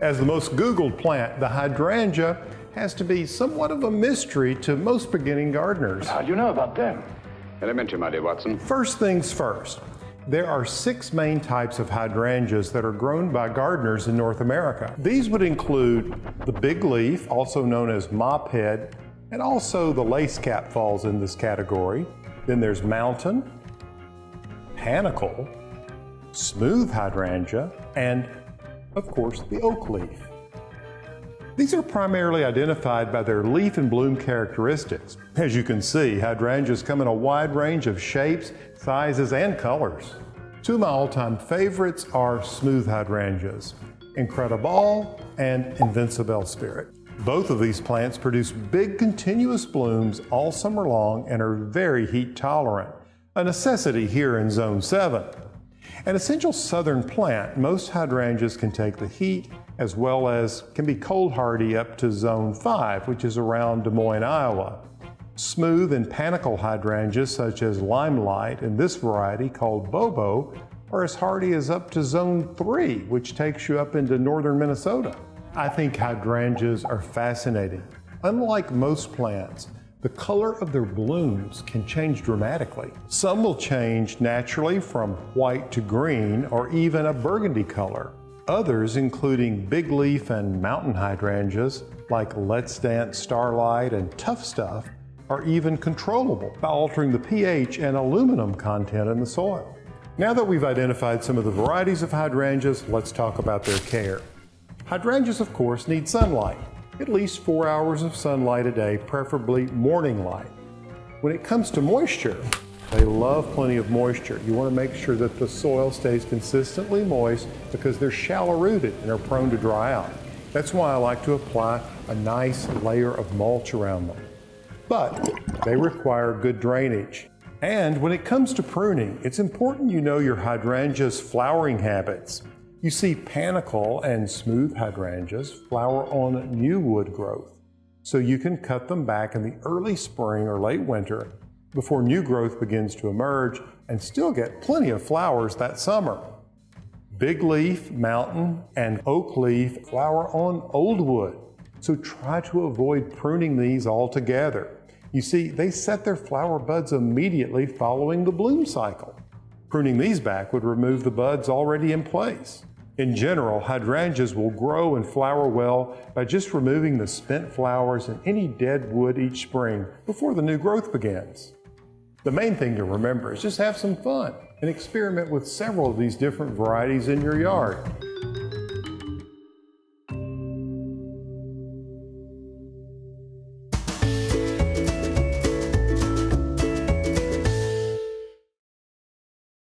As the most Googled plant, the hydrangea has to be somewhat of a mystery to most beginning gardeners. How do you know about them? Elementary, my dear Watson. First things first, there are 6 main types of hydrangeas that are grown by gardeners in North America. These would include the big leaf, also known as mophead, and also the lace cap falls in this category. Then there's mountain, panicle, smooth hydrangea, and of course the oak leaf. These are primarily identified by their leaf and bloom characteristics. As you can see, hydrangeas come in a wide range of shapes, sizes, and colors. 2 of my all-time favorites are smooth hydrangeas, Incredible and Invincible Spirit. Both of these plants produce big continuous blooms all summer long and are very heat tolerant, a necessity here in Zone 7. An essential southern plant, most hydrangeas can take the heat as well as can be cold hardy up to Zone 5, which is around Des Moines, Iowa. Smooth and panicle hydrangeas such as Limelight and this variety called Bobo are as hardy as up to Zone 3, which takes you up into northern Minnesota. I think hydrangeas are fascinating. Unlike most plants, the color of their blooms can change dramatically. Some will change naturally from white to green or even a burgundy color. Others, including big leaf and mountain hydrangeas like Let's Dance Starlight and Tough Stuff, are even controllable by altering the pH and aluminum content in the soil. Now that we've identified some of the varieties of hydrangeas, let's talk about their care. Hydrangeas, of course, need sunlight. At least 4 hours of sunlight a day, preferably morning light. When it comes to moisture, they love plenty of moisture. You want to make sure that the soil stays consistently moist because they're shallow rooted and are prone to dry out. That's why I like to apply a nice layer of mulch around them. But they require good drainage. And when it comes to pruning, it's important you know your hydrangea's flowering habits. You see panicle and smooth hydrangeas flower on new wood growth, so you can cut them back in the early spring or late winter before new growth begins to emerge and still get plenty of flowers that summer. Big leaf, mountain, and oak leaf flower on old wood, so try to avoid pruning these altogether. You see, they set their flower buds immediately following the bloom cycle. Pruning these back would remove the buds already in place. In general, hydrangeas will grow and flower well by just removing the spent flowers and any dead wood each spring before the new growth begins. The main thing to remember is just have some fun and experiment with several of these different varieties in your yard.